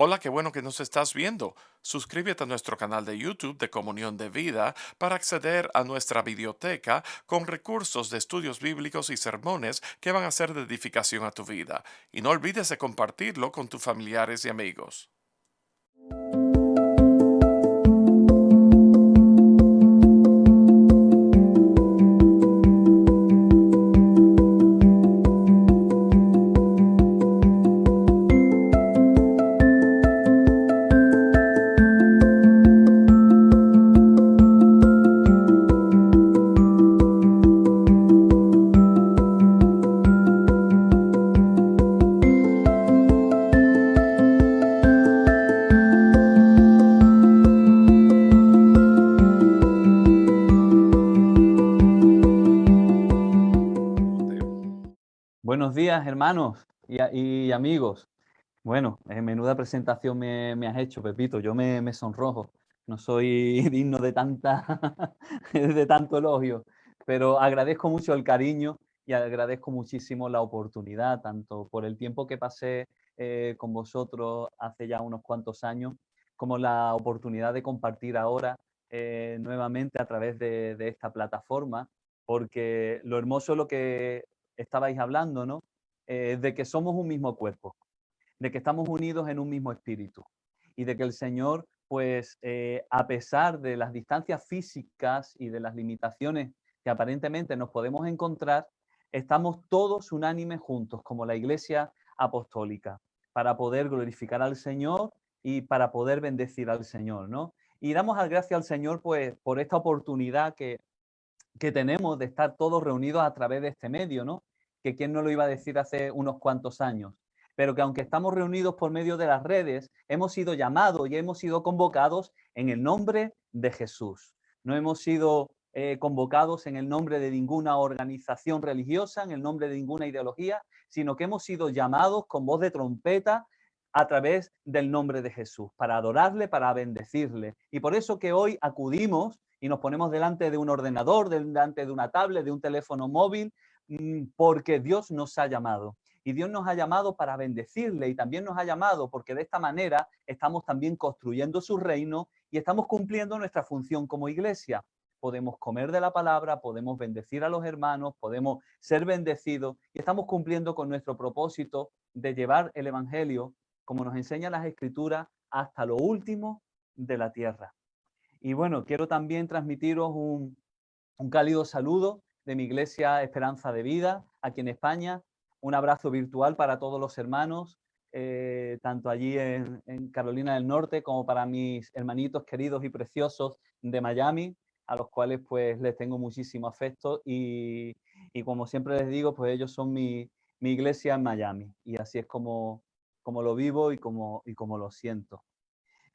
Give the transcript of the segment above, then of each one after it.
Hola, qué bueno que nos estás viendo. Suscríbete a nuestro canal de YouTube de Comunión de Vida para acceder a nuestra biblioteca con recursos de estudios bíblicos y sermones que van a ser de edificación a tu vida. Y no olvides de compartirlo con tus familiares y amigos. Buenos días, hermanos y amigos. Bueno, menuda presentación me has hecho, Pepito. Yo me sonrojo. No soy digno de de tanto elogio, pero agradezco mucho el cariño y agradezco muchísimo la oportunidad, tanto por el tiempo que pasé con vosotros hace ya unos cuantos años, como la oportunidad de compartir ahora nuevamente a través de esta plataforma, porque lo hermoso es lo que estabais hablando, ¿no? De que somos un mismo cuerpo, de que estamos unidos en un mismo espíritu y de que el Señor, pues, a pesar de las distancias físicas y de las limitaciones que aparentemente nos podemos encontrar, estamos todos unánimes juntos, como la Iglesia Apostólica, para poder glorificar al Señor y para poder bendecir al Señor, ¿no? Y damos las gracias al Señor, pues, por esta oportunidad que tenemos de estar todos reunidos a través de este medio, ¿no? Que quién no lo iba a decir hace unos cuantos años. Pero que aunque estamos reunidos por medio de las redes, hemos sido llamados y hemos sido convocados en el nombre de Jesús. No hemos sido convocados en el nombre de ninguna organización religiosa, en el nombre de ninguna ideología, sino que hemos sido llamados con voz de trompeta a través del nombre de Jesús, para adorarle, para bendecirle. Y por eso que hoy acudimos y nos ponemos delante de un ordenador, delante de una tablet, de un teléfono móvil, porque Dios nos ha llamado. Y Dios nos ha llamado para bendecirle y también nos ha llamado porque de esta manera estamos también construyendo su reino y estamos cumpliendo nuestra función como iglesia. Podemos comer de la palabra, podemos bendecir a los hermanos, podemos ser bendecidos y estamos cumpliendo con nuestro propósito de llevar el Evangelio, como nos enseñan las Escrituras, hasta lo último de la tierra. Y bueno, quiero también transmitiros un cálido saludo de mi iglesia Esperanza de Vida aquí en España. Un abrazo virtual para todos los hermanos, tanto allí en Carolina del Norte como para mis hermanitos queridos y preciosos de Miami, a los cuales pues les tengo muchísimo afecto y como siempre les digo, pues ellos son mi iglesia en Miami y así es como lo vivo y como lo siento.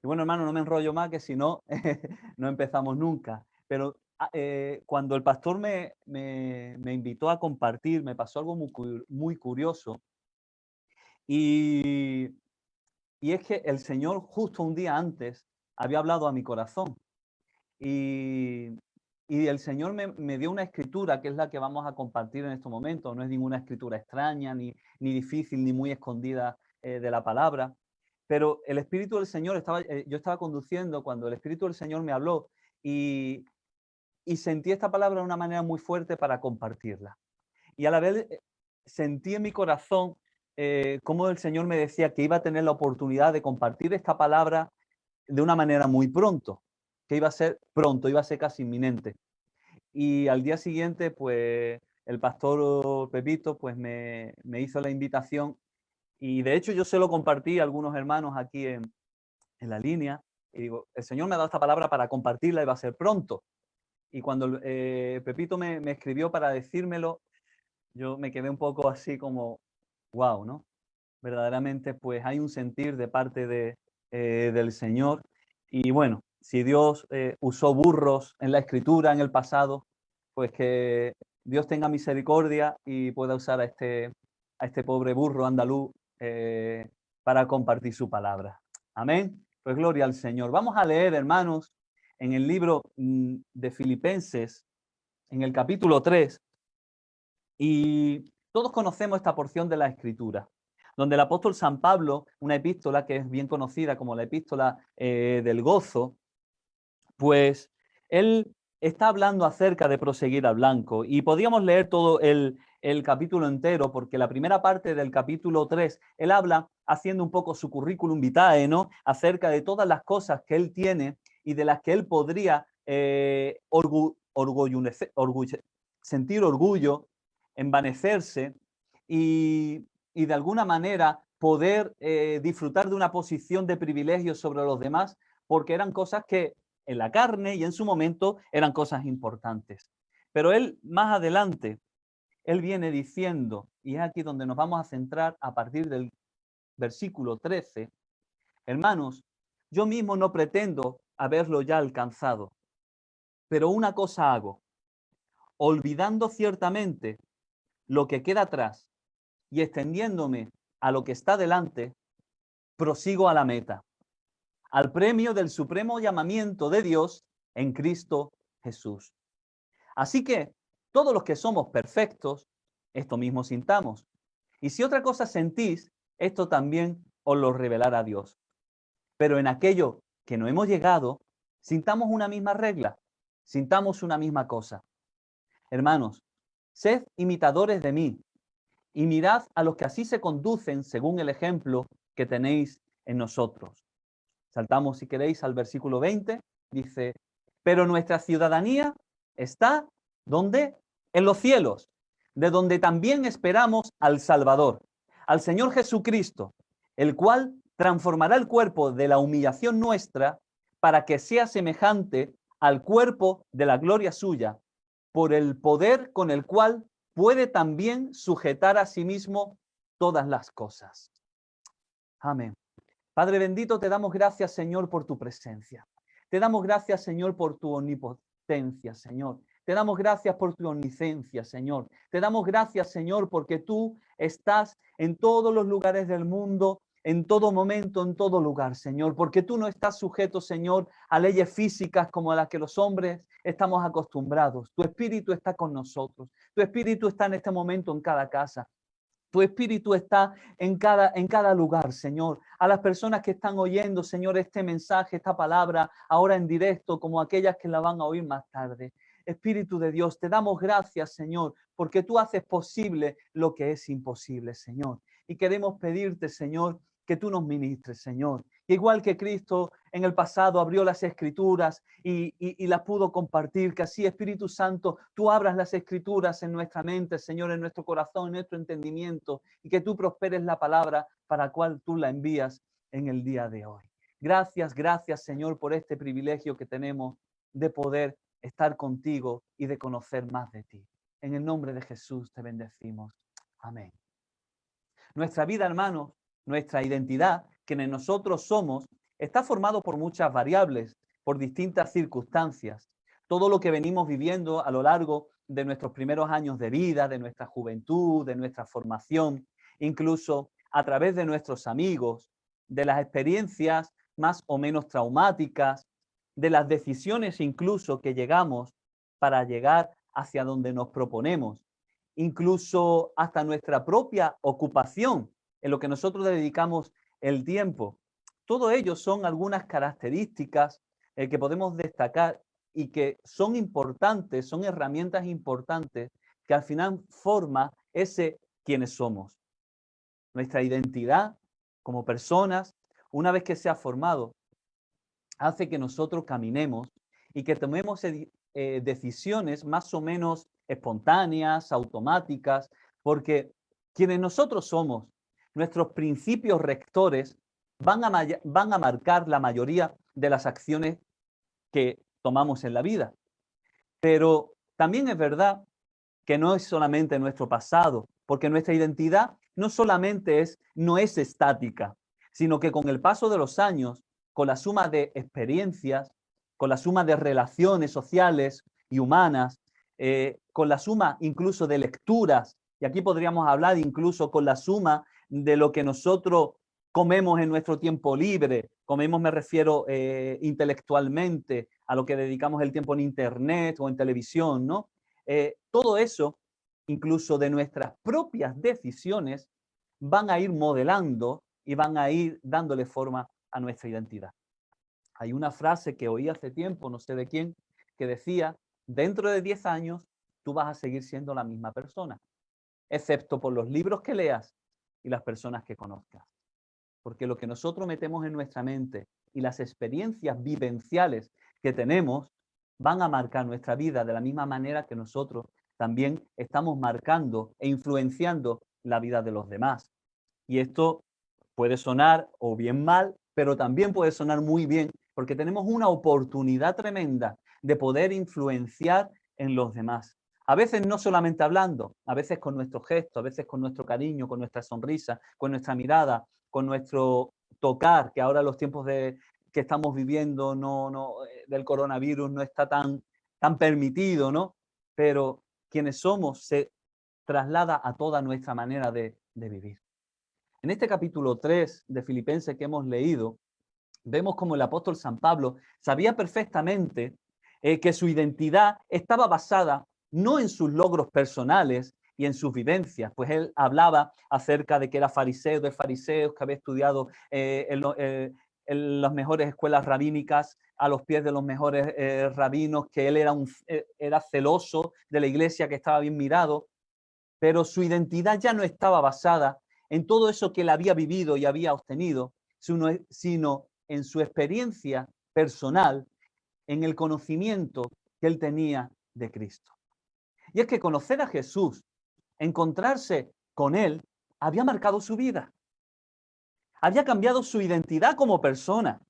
Y bueno, hermano, no me enrollo más, que si no, no empezamos nunca. Pero cuando el pastor me invitó a compartir, me pasó algo muy curioso. Y, y es que el Señor justo un día antes había hablado a mi corazón. Y, y el Señor me dio una escritura que es la que vamos a compartir en estos momentos. No es ninguna escritura extraña, ni difícil, ni muy escondida de la palabra. Pero el Espíritu del Señor yo estaba conduciendo cuando el Espíritu del Señor me habló y, y sentí esta palabra de una manera muy fuerte para compartirla. Y a la vez sentí en mi corazón cómo el Señor me decía que iba a tener la oportunidad de compartir esta palabra de una manera muy pronto, que iba a ser pronto, iba a ser casi inminente. Y al día siguiente, pues el pastor Pepito pues me hizo la invitación y de hecho yo se lo compartí a algunos hermanos aquí en la línea y digo, el Señor me ha dado esta palabra para compartirla y va a ser pronto. Y cuando Pepito me escribió para decírmelo, yo me quedé un poco así como, wow, ¿no? Verdaderamente pues hay un sentir de parte del Señor. Y bueno, si Dios usó burros en la escritura en el pasado, pues que Dios tenga misericordia y pueda usar a este pobre burro andaluz para compartir su palabra. Amén. Pues gloria al Señor. Vamos a leer, hermanos, en el libro de Filipenses, en el capítulo 3, y todos conocemos esta porción de la escritura. donde el apóstol San Pablo, una epístola que es bien conocida como la epístola del gozo, pues él está hablando acerca de proseguir al blanco. Y podríamos leer todo el capítulo entero, porque la primera parte del capítulo 3, él habla haciendo un poco su currículum vitae, ¿no? Acerca de todas las cosas que él tiene y de las que él podría sentir orgullo, envanecerse y de alguna manera poder disfrutar de una posición de privilegio sobre los demás, porque eran cosas que en la carne y en su momento eran cosas importantes. Pero él más adelante, él viene diciendo, y es aquí donde nos vamos a centrar a partir del versículo 13, hermanos, yo mismo no pretendo haberlo ya alcanzado, pero una cosa hago, olvidando ciertamente lo que queda atrás y extendiéndome a lo que está delante, prosigo a la meta, al premio del supremo llamamiento de Dios en Cristo Jesús. Así que todos los que somos perfectos, esto mismo sintamos. Y si otra cosa sentís, esto también os lo revelará Dios. Pero en aquello que no hemos llegado, sintamos una misma regla, sintamos una misma cosa. Hermanos, sed imitadores de mí y mirad a los que así se conducen según el ejemplo que tenéis en nosotros. Saltamos, si queréis, al versículo 20. Dice, pero nuestra ciudadanía está, ¿dónde? En los cielos, de donde también esperamos al Salvador, al Señor Jesucristo, el cual transformará el cuerpo de la humillación nuestra para que sea semejante al cuerpo de la gloria suya, por el poder con el cual puede también sujetar a sí mismo todas las cosas. Amén. Padre bendito, te damos gracias, Señor, por tu presencia. Te damos gracias, Señor, por tu omnipotencia, Señor. Te damos gracias por tu omnisciencia, Señor. Te damos gracias, Señor, porque tú estás en todos los lugares del mundo, en todo momento, en todo lugar, Señor. Porque tú no estás sujeto, Señor, a leyes físicas como a las que los hombres estamos acostumbrados. Tu Espíritu está con nosotros. Tu Espíritu está en este momento en cada casa. Tu Espíritu está en cada lugar, Señor. A las personas que están oyendo, Señor, este mensaje, esta palabra, ahora en directo, como aquellas que la van a oír más tarde. Espíritu de Dios, te damos gracias, Señor, porque tú haces posible lo que es imposible, Señor. Y queremos pedirte, Señor, que tú nos ministres, Señor. Igual que Cristo en el pasado abrió las Escrituras y las pudo compartir, que así, Espíritu Santo, tú abras las Escrituras en nuestra mente, Señor, en nuestro corazón, en nuestro entendimiento, y que tú prosperes la palabra para la cual tú la envías en el día de hoy. Gracias, gracias, Señor, por este privilegio que tenemos de poder estar contigo y de conocer más de ti. En el nombre de Jesús te bendecimos. Amén. Nuestra vida, hermanos, nuestra identidad, quienes nosotros somos, está formado por muchas variables, por distintas circunstancias. Todo lo que venimos viviendo a lo largo de nuestros primeros años de vida, de nuestra juventud, de nuestra formación, incluso a través de nuestros amigos, de las experiencias más o menos traumáticas, de las decisiones incluso que llegamos para llegar hacia donde nos proponemos, incluso hasta nuestra propia ocupación, en lo que nosotros dedicamos el tiempo. Todo ello son algunas características que podemos destacar y que son importantes, son herramientas importantes que al final forma ese quienes somos. Nuestra identidad como personas, una vez que se ha formado, hace que nosotros caminemos y que tomemos decisiones más o menos espontáneas, automáticas, porque quienes nosotros somos, nuestros principios rectores van a marcar la mayoría de las acciones que tomamos en la vida. Pero también es verdad que no es solamente nuestro pasado, porque nuestra identidad no es estática, sino que con el paso de los años, con la suma de experiencias, con la suma de relaciones sociales y humanas, con la suma incluso de lecturas, y aquí podríamos hablar incluso con la suma de lo que nosotros comemos en nuestro tiempo libre. Comemos, me refiero intelectualmente, a lo que dedicamos el tiempo en internet o en televisión, ¿no? Todo eso, incluso de nuestras propias decisiones, van a ir modelando y van a ir dándole forma a nuestra identidad. Hay una frase que oí hace tiempo, no sé de quién, que decía, dentro de 10 años tú vas a seguir siendo la misma persona, excepto por los libros que leas y las personas que conozcas. Porque lo que nosotros metemos en nuestra mente y las experiencias vivenciales que tenemos van a marcar nuestra vida de la misma manera que nosotros también estamos marcando e influenciando la vida de los demás. Y esto puede sonar o bien mal, pero también puede sonar muy bien, porque tenemos una oportunidad tremenda de poder influenciar en los demás. A veces no solamente hablando, a veces con nuestro gesto, a veces con nuestro cariño, con nuestra sonrisa, con nuestra mirada, con nuestro tocar, que ahora los tiempos que estamos viviendo del coronavirus no está tan permitido, ¿no? Pero quienes somos se traslada a toda nuestra manera de vivir. En este capítulo 3 de Filipenses que hemos leído, vemos como el apóstol San Pablo sabía perfectamente que su identidad estaba basada no en sus logros personales y en sus vivencias, pues él hablaba acerca de que era fariseo de fariseos, que había estudiado en las mejores escuelas rabínicas, a los pies de los mejores rabinos, que él era celoso de la iglesia, que estaba bien mirado, pero su identidad ya no estaba basada en todo eso que él había vivido y había obtenido, sino en su experiencia personal, en el conocimiento que él tenía de Cristo. Y es que conocer a Jesús, encontrarse con él, había marcado su vida. Había cambiado su identidad como persona.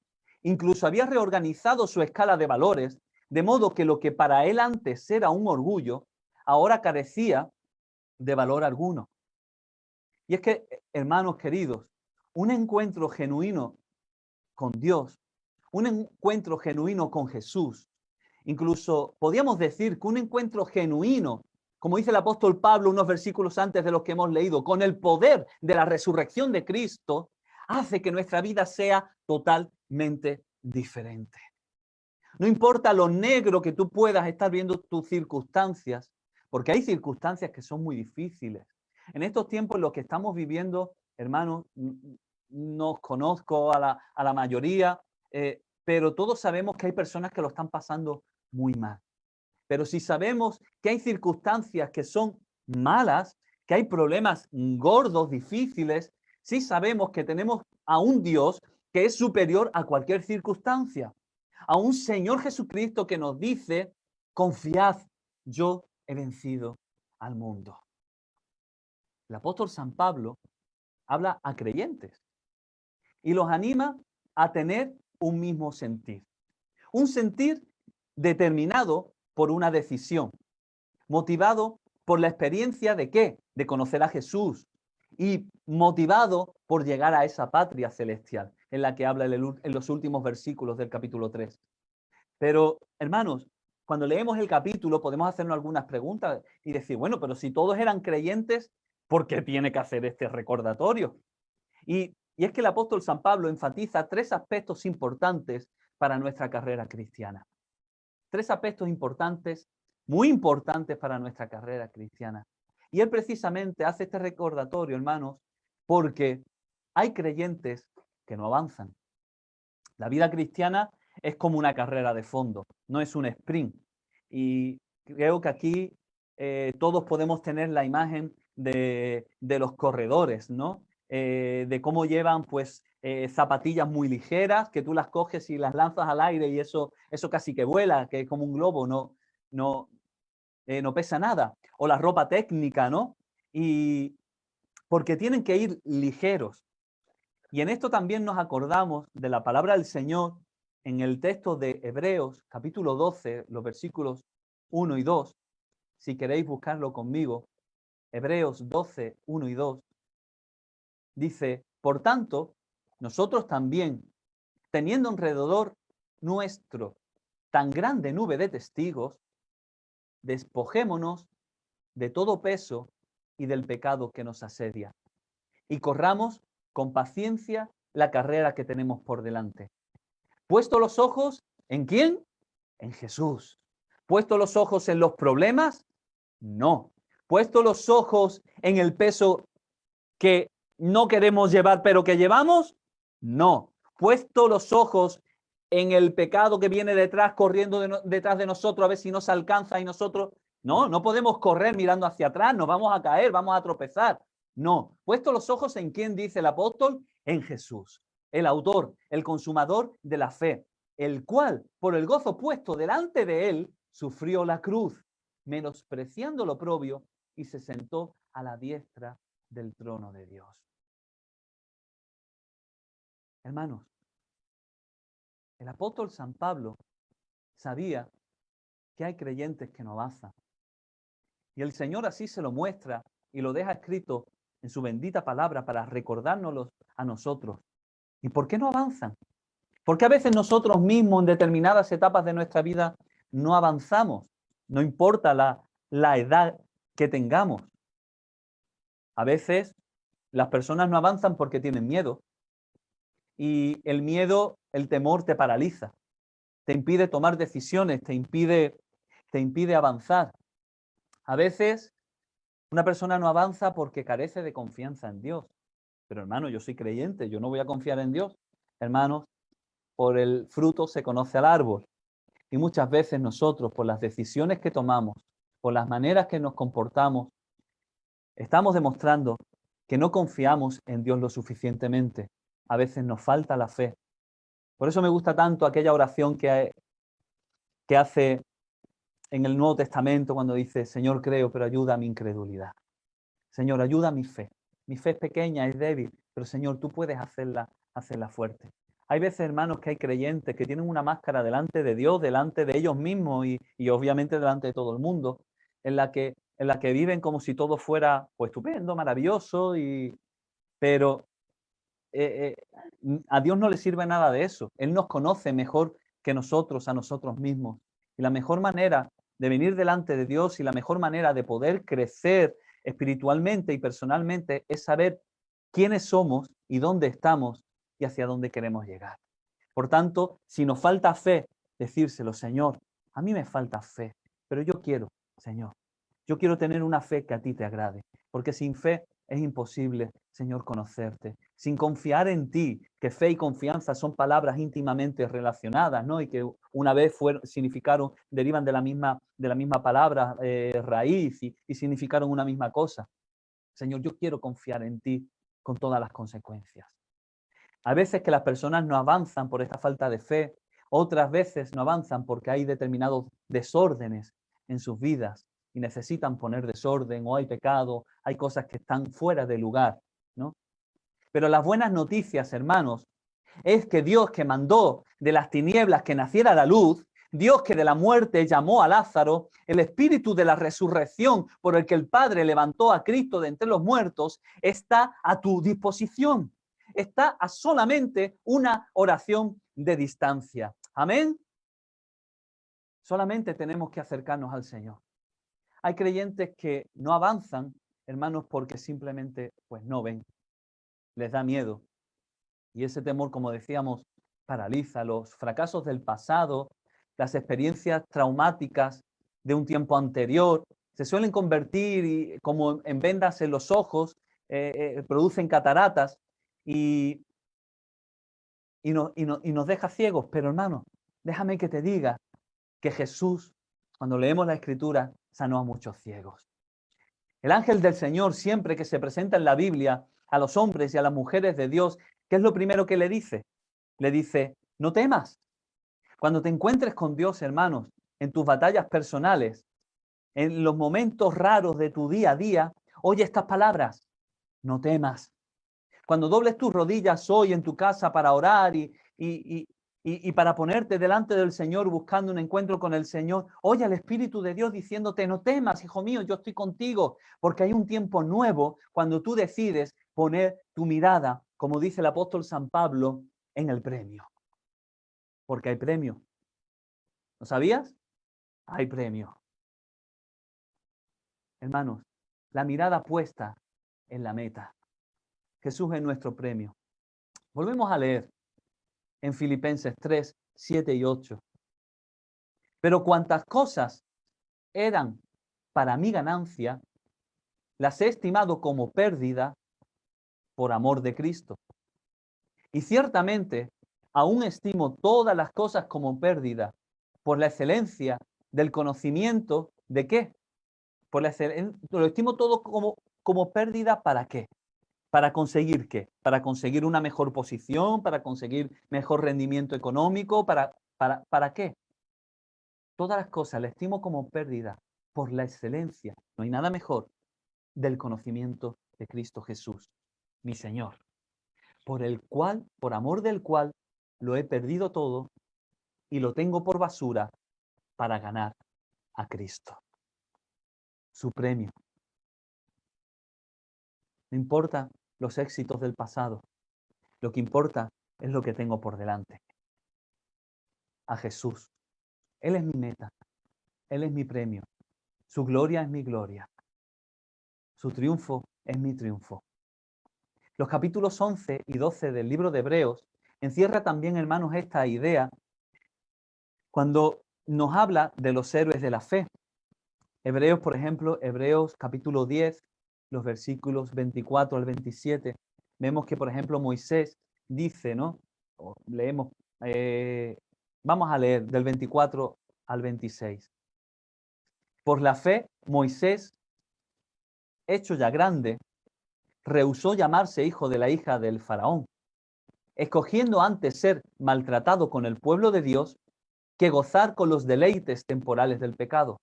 Incluso había reorganizado su escala de valores, de modo que lo que para él antes era un orgullo, ahora carecía de valor alguno. Y es que, hermanos queridos, un encuentro genuino con Dios, un encuentro genuino con Jesús, incluso podríamos decir que un encuentro genuino, como dice el apóstol Pablo unos versículos antes de los que hemos leído, con el poder de la resurrección de Cristo, hace que nuestra vida sea totalmente diferente. No importa lo negro que tú puedas estar viendo tus circunstancias, porque hay circunstancias que son muy difíciles. En estos tiempos, los que estamos viviendo, hermanos, no os conozco a la mayoría, pero todos sabemos que hay personas que lo están pasando muy mal. Pero si sabemos que hay circunstancias que son malas, que hay problemas gordos, difíciles, sí sabemos que tenemos a un Dios que es superior a cualquier circunstancia, a un Señor Jesucristo que nos dice, confiad, yo he vencido al mundo. El apóstol San Pablo habla a creyentes y los anima a tener un mismo sentir. Un sentir determinado por una decisión, motivado por la experiencia de ¿qué? De conocer a Jesús y motivado por llegar a esa patria celestial en la que habla en los últimos versículos del capítulo 3. Pero, hermanos, cuando leemos el capítulo podemos hacernos algunas preguntas y decir, bueno, pero si todos eran creyentes, ¿por qué tiene que hacer este recordatorio? Y es que el apóstol San Pablo enfatiza 3 aspectos importantes para nuestra carrera cristiana. 3 aspectos importantes, muy importantes para nuestra carrera cristiana. Y él precisamente hace este recordatorio, hermanos, porque hay creyentes que no avanzan. La vida cristiana es como una carrera de fondo, no es un sprint. Y creo que aquí todos podemos tener la imagen de los corredores, ¿no? De cómo llevan pues zapatillas muy ligeras, que tú las coges y las lanzas al aire y eso casi que vuela, que es como un globo, no pesa nada. O la ropa técnica, ¿no? Y porque tienen que ir ligeros. Y en esto también nos acordamos de la palabra del Señor en el texto de Hebreos, capítulo 12, los versículos 1 y 2. Si queréis buscarlo conmigo, Hebreos 12, 1 y 2. Dice, por tanto, nosotros también, teniendo alrededor nuestro tan grande nube de testigos, despojémonos de todo peso y del pecado que nos asedia, y corramos con paciencia la carrera que tenemos por delante. Puesto los ojos, ¿en quién? En Jesús. ¿Puesto los ojos en los problemas? No. ¿Puesto los ojos en el peso que no queremos llevar, pero que llevamos, no. Puesto los ojos en el pecado que viene detrás, corriendo detrás de nosotros, a ver si nos alcanza y nosotros, no podemos correr mirando hacia atrás, nos vamos a caer, vamos a tropezar. No, puesto los ojos en quién dice el apóstol, en Jesús, el autor, el consumador de la fe, el cual, por el gozo puesto delante de él, sufrió la cruz, menospreciando lo oprobio, y se sentó a la diestra del trono de Dios. Hermanos, el apóstol San Pablo sabía que hay creyentes que no avanzan. Y el Señor así se lo muestra y lo deja escrito en su bendita palabra para recordárnoslo a nosotros. ¿Y por qué no avanzan? Porque a veces nosotros mismos en determinadas etapas de nuestra vida no avanzamos, no importa la edad que tengamos. A veces las personas no avanzan porque tienen miedo. Y el miedo, el temor te paraliza, te impide tomar decisiones, te impide avanzar. A veces una persona no avanza porque carece de confianza en Dios. Pero hermano, yo soy creyente, yo no voy a confiar en Dios. Hermanos, por el fruto se conoce al árbol. Y muchas veces nosotros, por las decisiones que tomamos, por las maneras que nos comportamos, estamos demostrando que no confiamos en Dios lo suficientemente. A veces nos falta la fe. Por eso me gusta tanto aquella oración que hace en el Nuevo Testamento cuando dice, Señor, creo, pero ayuda a mi incredulidad. Señor, ayuda a mi fe. Mi fe es pequeña, es débil, pero Señor, tú puedes hacerla fuerte. Hay veces, hermanos, que hay creyentes que tienen una máscara delante de Dios, delante de ellos mismos y obviamente delante de todo el mundo, en la que viven como si todo fuera pues, estupendo, maravilloso, pero a Dios no le sirve nada de eso. Él nos conoce mejor que nosotros a nosotros mismos. Y la mejor manera de venir delante de Dios y la mejor manera de poder crecer espiritualmente y personalmente es saber quiénes somos y dónde estamos y hacia dónde queremos llegar. Por tanto, si nos falta fe, decírselo, Señor, a mí me falta fe, pero yo quiero, Señor, yo quiero tener una fe que a ti te agrade, porque sin fe es imposible, Señor, conocerte. Sin confiar en ti, que fe y confianza son palabras íntimamente relacionadas, ¿no? Y que una vez significaron, derivan de la misma palabra raíz y significaron una misma cosa. Señor, yo quiero confiar en ti con todas las consecuencias. A veces que las personas no avanzan por esta falta de fe, otras veces no avanzan porque hay determinados desórdenes en sus vidas y necesitan poner desorden o hay pecado, hay cosas que están fuera de lugar, ¿no? Pero las buenas noticias, hermanos, es que Dios que mandó de las tinieblas que naciera la luz, Dios que de la muerte llamó a Lázaro, el espíritu de la resurrección por el que el Padre levantó a Cristo de entre los muertos, está a tu disposición. Está a solamente una oración de distancia. Amén. Solamente tenemos que acercarnos al Señor. Hay creyentes que no avanzan, hermanos, porque simplemente pues no ven, les da miedo. Y ese temor, como decíamos, paraliza. Los fracasos del pasado, las experiencias traumáticas de un tiempo anterior, se suelen convertir como en vendas en los ojos, producen cataratas y nos deja ciegos. Pero hermano, déjame que te diga que Jesús, cuando leemos la Escritura, sanó a muchos ciegos. El ángel del Señor, siempre que se presenta en la Biblia a los hombres y a las mujeres de Dios, ¿qué es lo primero que le dice? Le dice, no temas. Cuando te encuentres con Dios, hermanos, en tus batallas personales, en los momentos raros de tu día a día, oye estas palabras, no temas. Cuando dobles tus rodillas hoy en tu casa para orar y para ponerte delante del Señor buscando un encuentro con el Señor, oye al Espíritu de Dios diciéndote, no temas, hijo mío, yo estoy contigo, porque hay un tiempo nuevo cuando tú decides poner tu mirada, como dice el apóstol San Pablo, en el premio. Porque hay premio. ¿Lo sabías? Hay premio. Hermanos, la mirada puesta en la meta. Jesús es nuestro premio. Volvemos a leer en Filipenses 3, 7 y 8. Pero cuantas cosas eran para mi ganancia, las he estimado como pérdida por amor de Cristo. Y ciertamente, aún estimo todas las cosas como pérdida por la excelencia del conocimiento de qué. Lo estimo todo como pérdida, ¿para qué? ¿Para conseguir qué? Para conseguir una mejor posición, para conseguir mejor rendimiento económico, ¿para qué? Todas las cosas las estimo como pérdida por la excelencia, no hay nada mejor, del conocimiento de Cristo Jesús, mi Señor, por amor del cual lo he perdido todo y lo tengo por basura para ganar a Cristo. Su premio. No importa los éxitos del pasado, lo que importa es lo que tengo por delante. A Jesús. Él es mi meta, Él es mi premio, su gloria es mi gloria, su triunfo es mi triunfo. Los capítulos 11 y 12 del libro de Hebreos encierra también, hermanos, esta idea cuando nos habla de los héroes de la fe. Hebreos, por ejemplo, Hebreos capítulo 10, los versículos 24 al 27, vemos que, por ejemplo, Moisés dice, ¿no? Leemos, vamos a leer del 24 al 26. Por la fe, Moisés, hecho ya grande, rehusó llamarse hijo de la hija del faraón, escogiendo antes ser maltratado con el pueblo de Dios que gozar con los deleites temporales del pecado,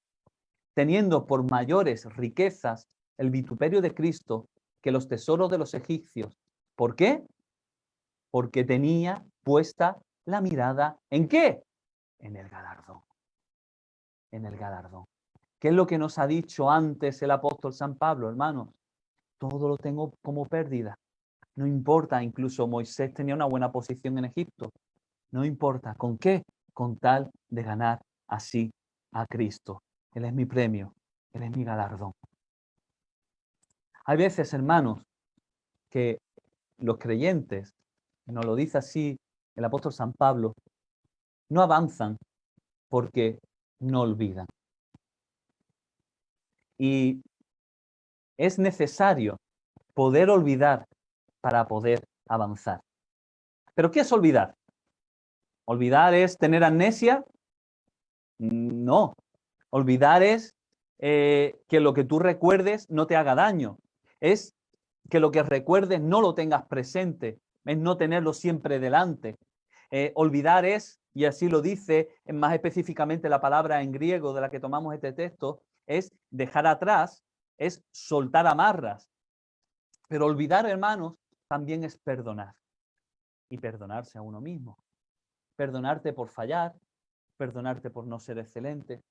teniendo por mayores riquezas el vituperio de Cristo que los tesoros de los egipcios. ¿Por qué? Porque tenía puesta la mirada ¿en qué? En el galardón. En el galardón. ¿Qué es lo que nos ha dicho antes el apóstol San Pablo, hermanos? Todo lo tengo como pérdida. No importa, incluso Moisés tenía una buena posición en Egipto. No importa, ¿con qué? Con tal de ganar así a Cristo. Él es mi premio, Él es mi galardón. Hay veces, hermanos, que los creyentes, nos lo dice así el apóstol San Pablo, no avanzan porque no olvidan. Y es necesario poder olvidar para poder avanzar. ¿Pero qué es olvidar? ¿Olvidar es tener amnesia? No. Olvidar es que lo que tú recuerdes no te haga daño. Es que lo que recuerdes no lo tengas presente. Es no tenerlo siempre delante. Olvidar es, y así lo dice más específicamente la palabra en griego de la que tomamos este texto, es dejar atrás, es soltar amarras. Pero olvidar, hermanos, también es perdonar. Y perdonarse a uno mismo. Perdonarte por fallar, perdonarte por no ser excelente,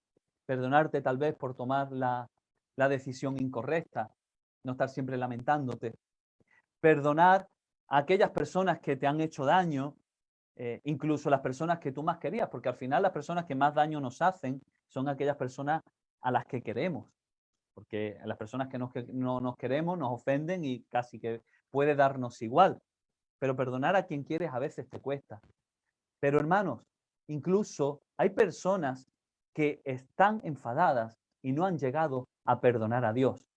perdonarte tal vez por tomar la decisión incorrecta, no estar siempre lamentándote, perdonar a aquellas personas que te han hecho daño, incluso las personas que tú más querías, porque al final las personas que más daño nos hacen son aquellas personas a las que queremos, porque las personas que no nos queremos nos ofenden y casi que puede darnos igual, pero perdonar a quien quieres a veces te cuesta. Pero hermanos, incluso hay personas que están enfadadas y no han llegado a perdonar a Dios.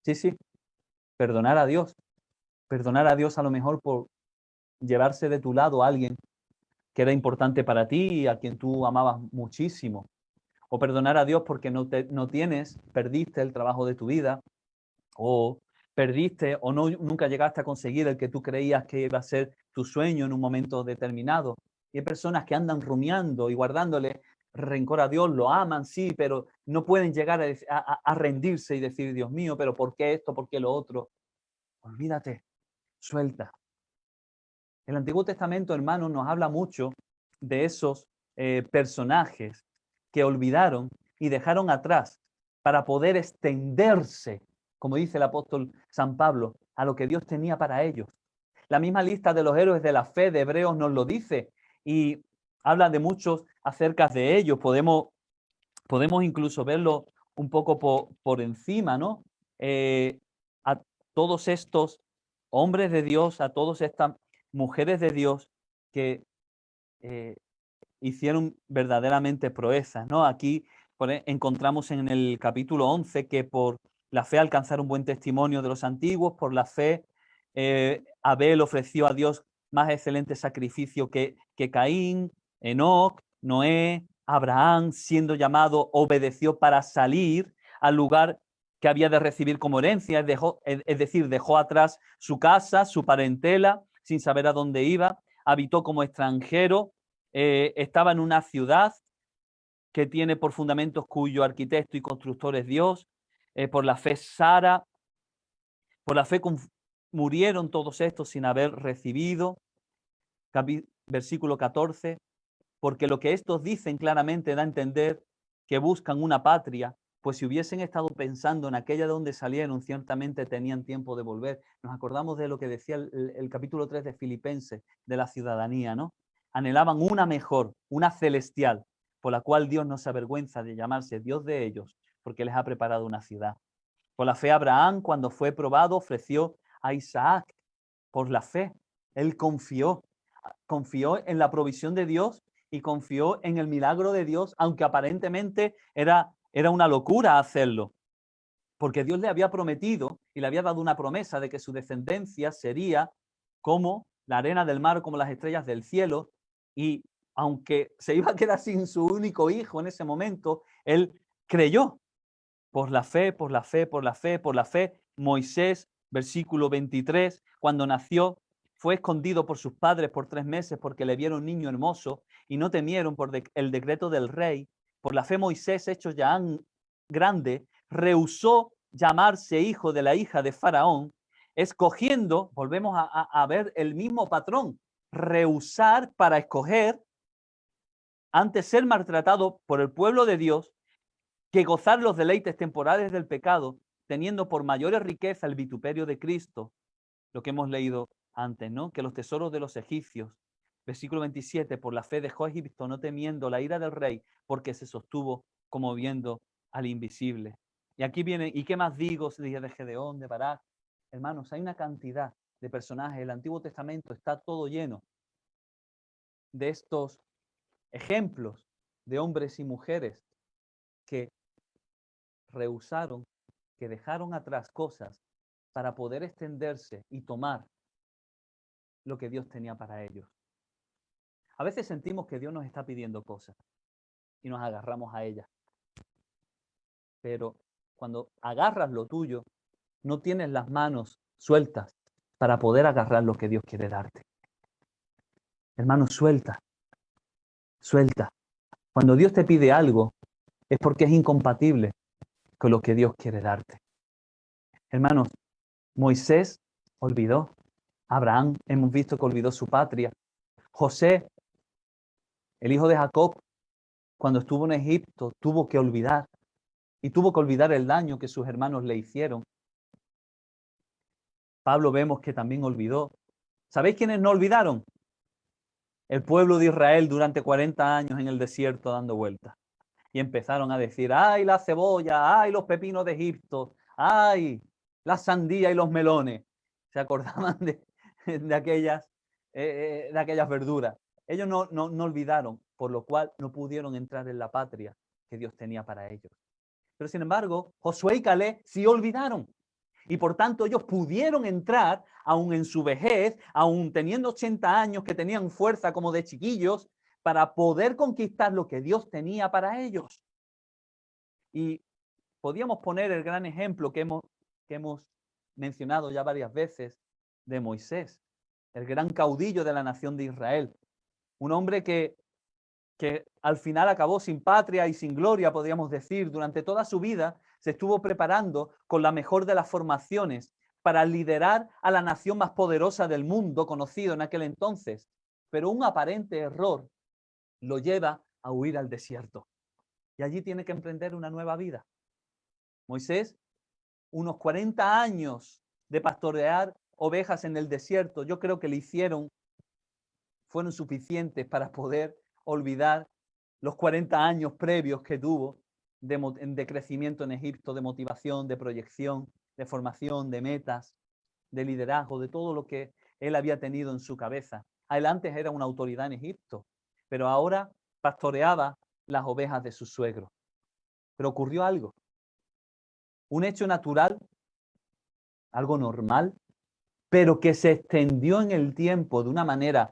Sí, perdonar a Dios. Perdonar a Dios a lo mejor por llevarse de tu lado a alguien que era importante para ti y a quien tú amabas muchísimo. O perdonar a Dios porque perdiste el trabajo de tu vida, o perdiste o nunca llegaste a conseguir el que tú creías que iba a ser tu sueño en un momento determinado. Y hay personas que andan rumiando y guardándole rencor a Dios, lo aman, sí, pero no pueden llegar a rendirse y decir, Dios mío, pero ¿por qué esto? ¿Por qué lo otro? Olvídate, suelta. El Antiguo Testamento, hermanos, nos habla mucho de esos personajes que olvidaron y dejaron atrás para poder extenderse, como dice el apóstol San Pablo, a lo que Dios tenía para ellos. La misma lista de los héroes de la fe de Hebreos nos lo dice y habla de muchos acerca de ellos. Podemos incluso verlo un poco por encima, ¿no? A todos estos hombres de Dios, a todas estas mujeres de Dios que hicieron verdaderamente proezas, ¿no? Aquí encontramos en el capítulo 11 que por la fe alcanzaron buen testimonio de los antiguos, por la fe Abel ofreció a Dios más excelente sacrificio que Caín. Enoc, Noé, Abraham, siendo llamado, obedeció para salir al lugar que había de recibir como herencia, es decir, dejó atrás su casa, su parentela, sin saber a dónde iba, habitó como extranjero, estaba en una ciudad que tiene por fundamentos cuyo arquitecto y constructor es Dios. Por la fe Sara, por la fe murieron todos estos sin haber recibido. Versículo 14, porque lo que estos dicen claramente da a entender que buscan una patria, pues si hubiesen estado pensando en aquella de donde salieron, ciertamente tenían tiempo de volver. Nos acordamos de lo que decía el capítulo 3 de Filipenses, de la ciudadanía, ¿no? Anhelaban una mejor, una celestial, por la cual Dios no se avergüenza de llamarse Dios de ellos, porque les ha preparado una ciudad. Por la fe Abraham, cuando fue probado, ofreció a Isaac. Por la fe, él confió en la provisión de Dios y confió en el milagro de Dios, aunque aparentemente era una locura hacerlo, porque Dios le había prometido y le había dado una promesa de que su descendencia sería como la arena del mar, como las estrellas del cielo, y aunque se iba a quedar sin su único hijo en ese momento, él creyó. Por la fe, por la fe, por la fe, por la fe, Moisés, versículo 23, cuando nació, fue escondido por sus padres por 3 meses porque le vieron niño hermoso y no temieron por el decreto del rey. Por la fe Moisés, hecho ya grande, rehusó llamarse hijo de la hija de Faraón, escogiendo, volvemos a ver el mismo patrón, rehusar para escoger, antes ser maltratado por el pueblo de Dios, que gozar los deleites temporales del pecado, teniendo por mayores riqueza el vituperio de Cristo, lo que hemos leído antes, ¿no? Que los tesoros de los egipcios. Versículo 27, por la fe dejó Egipto, no temiendo la ira del rey, porque se sostuvo como viendo al invisible. Y aquí viene, ¿y qué más digo? Se dice de Gedeón, de Barak. Hermanos, hay una cantidad de personajes. El Antiguo Testamento está todo lleno de estos ejemplos de hombres y mujeres que rehusaron, que dejaron atrás cosas para poder extenderse y tomar lo que Dios tenía para ellos. A veces sentimos que Dios nos está pidiendo cosas y nos agarramos a ellas. Pero cuando agarras lo tuyo, no tienes las manos sueltas para poder agarrar lo que Dios quiere darte. Hermano, suelta, suelta. Cuando Dios te pide algo, es porque es incompatible con lo que Dios quiere darte. Hermanos, Moisés olvidó. Abraham, hemos visto que olvidó su patria. José, el hijo de Jacob, cuando estuvo en Egipto, tuvo que olvidar. Y tuvo que olvidar el daño que sus hermanos le hicieron. Pablo vemos que también olvidó. ¿Sabéis quiénes no olvidaron? El pueblo de Israel durante 40 años en el desierto dando vueltas. Y empezaron a decir, ¡ay, la cebolla! ¡Ay, los pepinos de Egipto! ¡Ay, la sandía y los melones! Se acordaban de aquellas verduras. Ellos no olvidaron, por lo cual no pudieron entrar en la patria que Dios tenía para ellos. Pero sin embargo, Josué y Caleb sí olvidaron. Y por tanto ellos pudieron entrar, aún en su vejez, aún teniendo 80 años, que tenían fuerza como de chiquillos, para poder conquistar lo que Dios tenía para ellos. Y podíamos poner el gran ejemplo que hemos mencionado ya varias veces de Moisés, el gran caudillo de la nación de Israel. Un hombre que al final acabó sin patria y sin gloria, podríamos decir. Durante toda su vida se estuvo preparando con la mejor de las formaciones para liderar a la nación más poderosa del mundo conocido en aquel entonces. Pero un aparente error lo lleva a huir al desierto. Y allí tiene que emprender una nueva vida. Moisés, unos 40 años de pastorear ovejas en el desierto, yo creo que fueron suficientes para poder olvidar los 40 años previos que tuvo de crecimiento en Egipto, de motivación, de proyección, de formación, de metas, de liderazgo, de todo lo que él había tenido en su cabeza. Él antes era una autoridad en Egipto, pero ahora pastoreaba las ovejas de su suegro. Pero ocurrió algo, un hecho natural, algo normal, pero que se extendió en el tiempo de una manera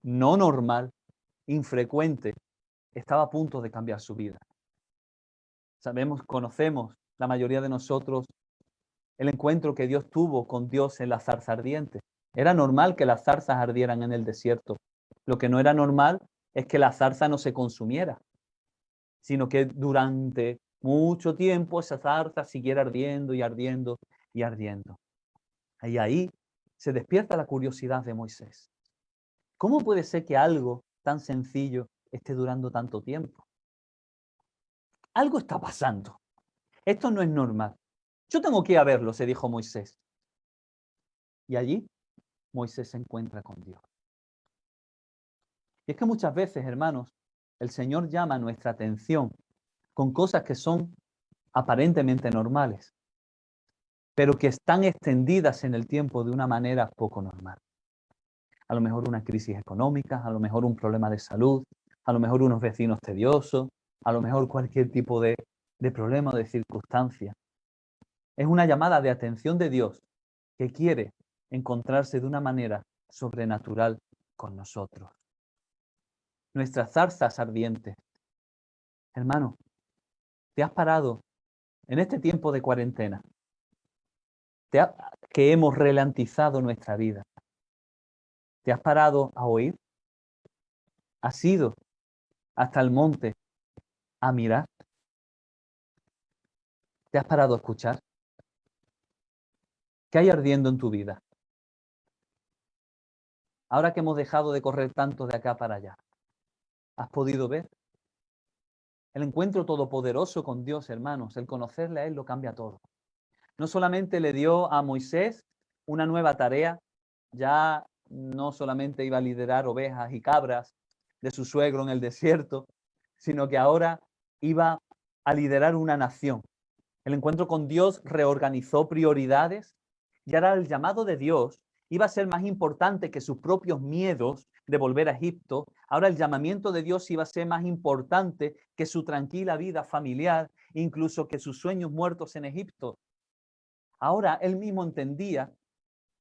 no normal, infrecuente, estaba a punto de cambiar su vida. Sabemos, conocemos, la mayoría de nosotros, el encuentro que Dios tuvo con Dios en la zarza ardiente. Era normal que las zarzas ardieran en el desierto. Lo que no era normal es que la zarza no se consumiera, sino que durante mucho tiempo esa zarza siguiera ardiendo y ardiendo y ardiendo. Y ahí se despierta la curiosidad de Moisés. ¿Cómo puede ser que algo tan sencillo esté durando tanto tiempo? Algo está pasando. Esto no es normal. Yo tengo que ir a verlo, se dijo Moisés. Y allí Moisés se encuentra con Dios. Y es que muchas veces, hermanos, el Señor llama nuestra atención con cosas que son aparentemente normales, pero que están extendidas en el tiempo de una manera poco normal. A lo mejor una crisis económica, a lo mejor un problema de salud, a lo mejor unos vecinos tediosos, a lo mejor cualquier tipo de problema o de circunstancia. Es una llamada de atención de Dios que quiere encontrarse de una manera sobrenatural con nosotros. Nuestras zarzas ardientes. Hermano, ¿te has parado en este tiempo de cuarentena? Que hemos ralentizado nuestra vida. ¿Te has parado a oír? ¿Has ido hasta el monte a mirar? ¿Te has parado a escuchar? ¿Qué hay ardiendo en tu vida? Ahora que hemos dejado de correr tanto de acá para allá, ¿has podido ver? El encuentro todopoderoso con Dios, hermanos, el conocerle a Él lo cambia todo. No solamente le dio a Moisés una nueva tarea, ya no solamente iba a liderar ovejas y cabras de su suegro en el desierto, sino que ahora iba a liderar una nación. El encuentro con Dios reorganizó prioridades y ahora el llamado de Dios iba a ser más importante que sus propios miedos de volver a Egipto. Ahora el llamamiento de Dios iba a ser más importante que su tranquila vida familiar, incluso que sus sueños muertos en Egipto. Ahora él mismo entendía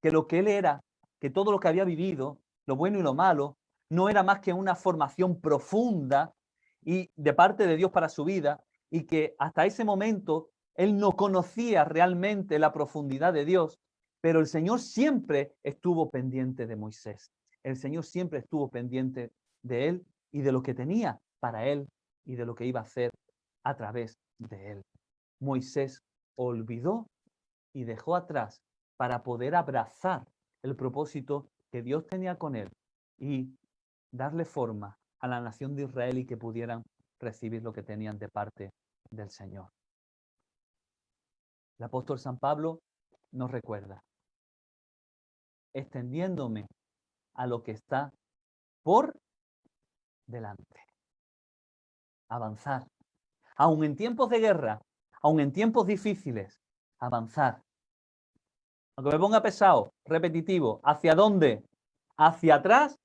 que lo que él era, que todo lo que había vivido, lo bueno y lo malo, no era más que una formación profunda y de parte de Dios para su vida, y que hasta ese momento él no conocía realmente la profundidad de Dios, pero el Señor siempre estuvo pendiente de Moisés. El Señor siempre estuvo pendiente de él y de lo que tenía para él y de lo que iba a hacer a través de él. Moisés olvidó y dejó atrás para poder abrazar el propósito que Dios tenía con él y darle forma a la nación de Israel y que pudieran recibir lo que tenían de parte del Señor. El apóstol San Pablo nos recuerda, extendiéndome a lo que está por delante. Avanzar. Aun en tiempos de guerra, aun en tiempos difíciles, avanzar. Aunque me ponga pesado, repetitivo, ¿hacia dónde? ¿Hacia atrás?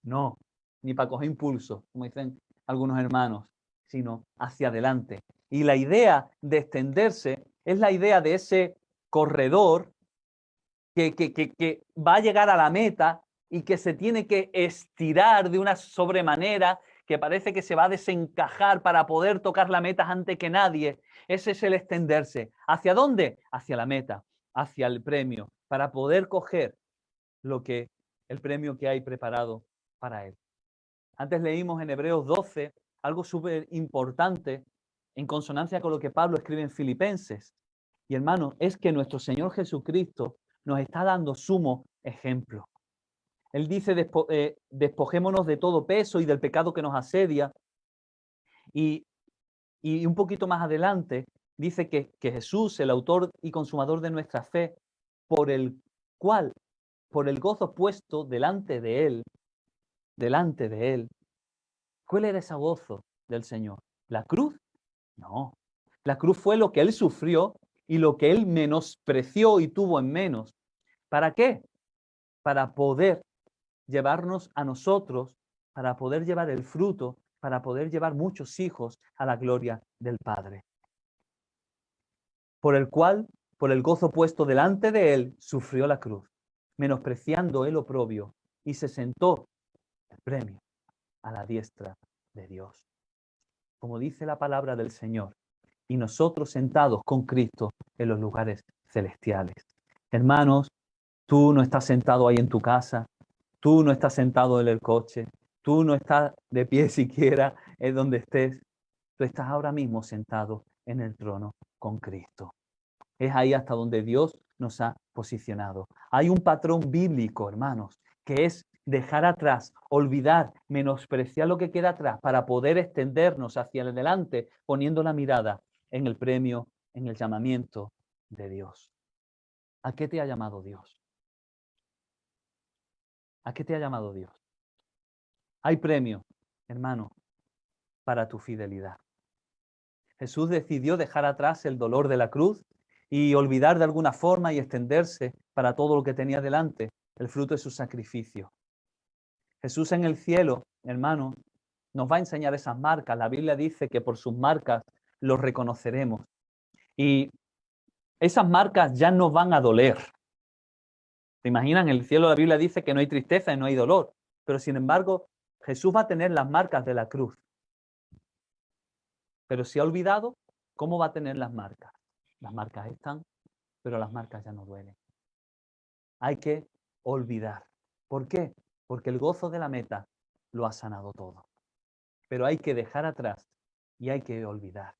No, ni para coger impulso, como dicen algunos hermanos, sino hacia adelante. Y la idea de extenderse es la idea de ese corredor que va a llegar a la meta y que se tiene que estirar de una sobremanera que parece que se va a desencajar para poder tocar la meta antes que nadie. Ese es el extenderse. ¿Hacia dónde? Hacia la meta, hacia el premio, para poder coger el premio que hay preparado para él. Antes leímos en Hebreos 12 algo súper importante en consonancia con lo que Pablo escribe en Filipenses. Y hermano, es que nuestro Señor Jesucristo nos está dando sumo ejemplo. Él dice, despojémonos de todo peso y del pecado que nos asedia. Y un poquito más adelante dice que Jesús, el autor y consumador de nuestra fe, por el gozo puesto delante de él, ¿cuál era ese gozo del Señor? ¿La cruz? No. La cruz fue lo que él sufrió y lo que él menospreció y tuvo en menos. ¿Para qué? Para poder llevarnos a nosotros, para poder llevar el fruto, para poder llevar muchos hijos a la gloria del Padre. Por el cual, por el gozo puesto delante de él, sufrió la cruz. menospreciando el oprobio, y se sentó el premio a la diestra de Dios. Como dice la palabra del Señor, y nosotros sentados con Cristo en los lugares celestiales. Hermanos, tú no estás sentado ahí en tu casa, tú no estás sentado en el coche, tú no estás de pie siquiera en donde estés, tú estás ahora mismo sentado en el trono con Cristo. Es ahí hasta donde Dios nos ha posicionado. Hay un patrón bíblico, hermanos, que es dejar atrás, olvidar, menospreciar lo que queda atrás para poder extendernos hacia adelante, poniendo la mirada en el premio, en el llamamiento de Dios. ¿A qué te ha llamado Dios? ¿A qué te ha llamado Dios? Hay premio, hermano, para tu fidelidad. Jesús decidió dejar atrás el dolor de la cruz y olvidar de alguna forma y extenderse para todo lo que tenía delante, el fruto de su sacrificio. Jesús en el cielo, hermano, nos va a enseñar esas marcas. La Biblia dice que por sus marcas los reconoceremos. Y esas marcas ya no van a doler. ¿Te imaginas? En el cielo la Biblia dice que no hay tristeza y no hay dolor. Pero sin embargo, Jesús va a tener las marcas de la cruz. Pero si ha olvidado, ¿cómo va a tener las marcas? Las marcas están, pero las marcas ya no duelen. Hay que olvidar. ¿Por qué? Porque el gozo de la meta lo ha sanado todo. Pero hay que dejar atrás y hay que olvidar.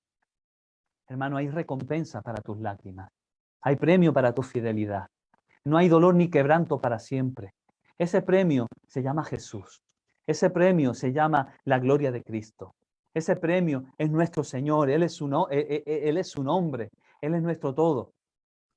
Hermano, hay recompensa para tus lágrimas. Hay premio para tu fidelidad. No hay dolor ni quebranto para siempre. Ese premio se llama Jesús. Ese premio se llama la gloria de Cristo. Ese premio es nuestro Señor. Él es su nombre. Él es nuestro todo.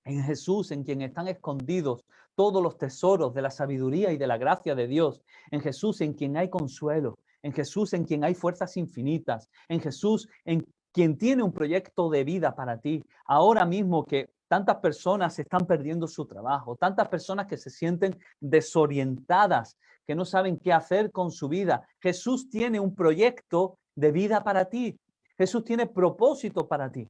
En Jesús, en quien están escondidos todos los tesoros de la sabiduría y de la gracia de Dios. En Jesús, en quien hay consuelo. En Jesús, en quien hay fuerzas infinitas. En Jesús, en quien tiene un proyecto de vida para ti. Ahora mismo que tantas personas están perdiendo su trabajo, tantas personas que se sienten desorientadas, que no saben qué hacer con su vida. Jesús tiene un proyecto de vida para ti. Jesús tiene propósito para ti.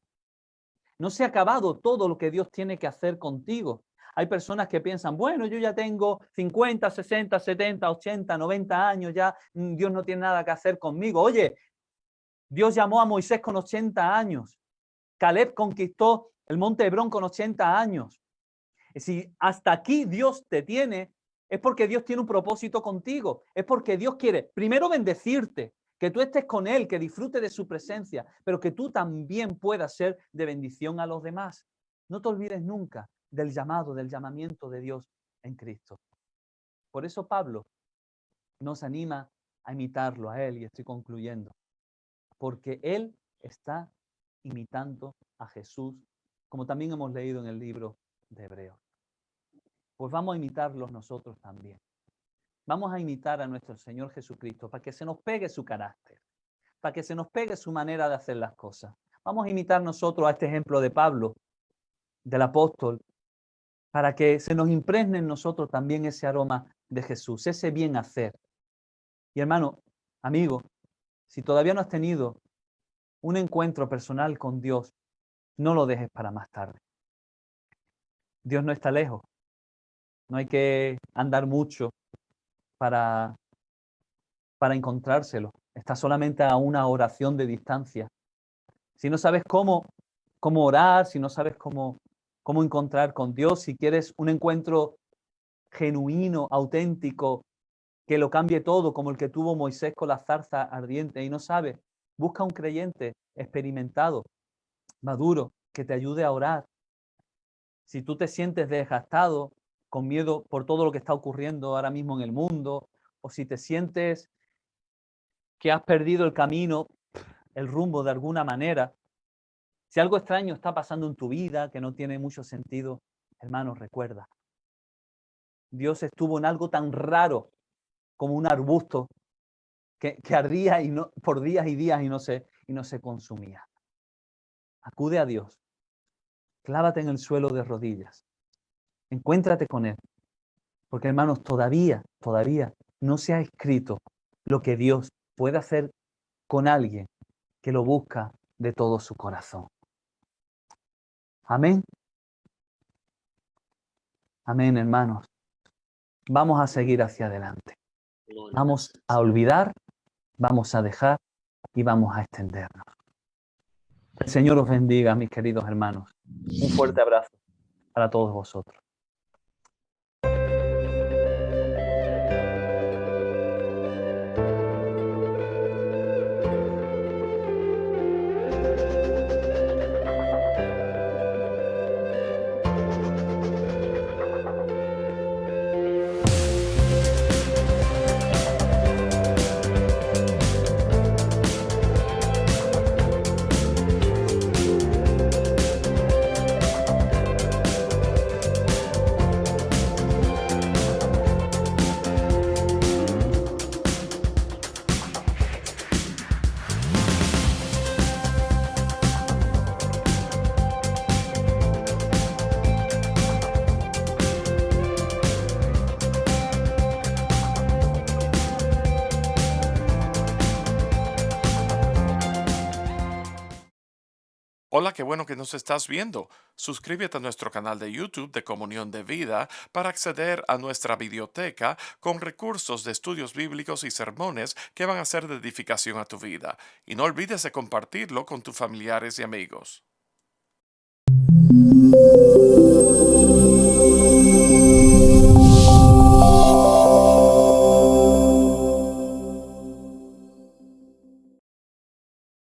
No se ha acabado todo lo que Dios tiene que hacer contigo. Hay personas que piensan, bueno, yo ya tengo 50, 60, 70, 80, 90 años, ya Dios no tiene nada que hacer conmigo. Oye, Dios llamó a Moisés con 80 años. Caleb conquistó el monte Hebrón con 80 años. Si hasta aquí Dios te tiene, es porque Dios tiene un propósito contigo. Es porque Dios quiere primero bendecirte, que tú estés con Él, que disfrute de su presencia, pero que tú también puedas ser de bendición a los demás. No te olvides nunca del llamado, del llamamiento de Dios en Cristo. Por eso Pablo nos anima a imitarlo a Él, y estoy concluyendo, porque Él está imitando a Jesús, como también hemos leído en el libro de Hebreos. Pues vamos a imitarlos nosotros también. Vamos a imitar a nuestro Señor Jesucristo para que se nos pegue su carácter, para que se nos pegue su manera de hacer las cosas. Vamos a imitar nosotros a este ejemplo de Pablo, del apóstol, para que se nos impregne en nosotros también ese aroma de Jesús, ese bien hacer. Y hermano, amigo, si todavía no has tenido un encuentro personal con Dios, no lo dejes para más tarde. Dios no está lejos. No hay que andar mucho para encontrárselo. Está solamente a una oración de distancia. Si no sabes cómo orar, si no sabes cómo encontrar con Dios, si quieres un encuentro genuino, auténtico, que lo cambie todo, como el que tuvo Moisés con la zarza ardiente, y no sabes, busca un creyente experimentado, maduro, que te ayude a orar. Si tú te sientes desgastado, con miedo por todo lo que está ocurriendo ahora mismo en el mundo, o si te sientes que has perdido el camino, el rumbo de alguna manera, si algo extraño está pasando en tu vida que no tiene mucho sentido, hermano, recuerda, Dios estuvo en algo tan raro como un arbusto que ardía por días y días y no se consumía. Acude a Dios, clávate en el suelo de rodillas, encuéntrate con Él, porque hermanos, todavía no se ha escrito lo que Dios puede hacer con alguien que lo busca de todo su corazón. Amén. Amén, hermanos. vamos a seguir hacia adelante. Vamos a olvidar, vamos a dejar y vamos a extendernos. El Señor os bendiga, mis queridos hermanos. Un fuerte abrazo para todos vosotros. Hola, qué bueno que nos estás viendo. Suscríbete a nuestro canal de YouTube de Comunión de Vida para acceder a nuestra biblioteca con recursos de estudios bíblicos y sermones que van a ser de edificación a tu vida. Y no olvides de compartirlo con tus familiares y amigos.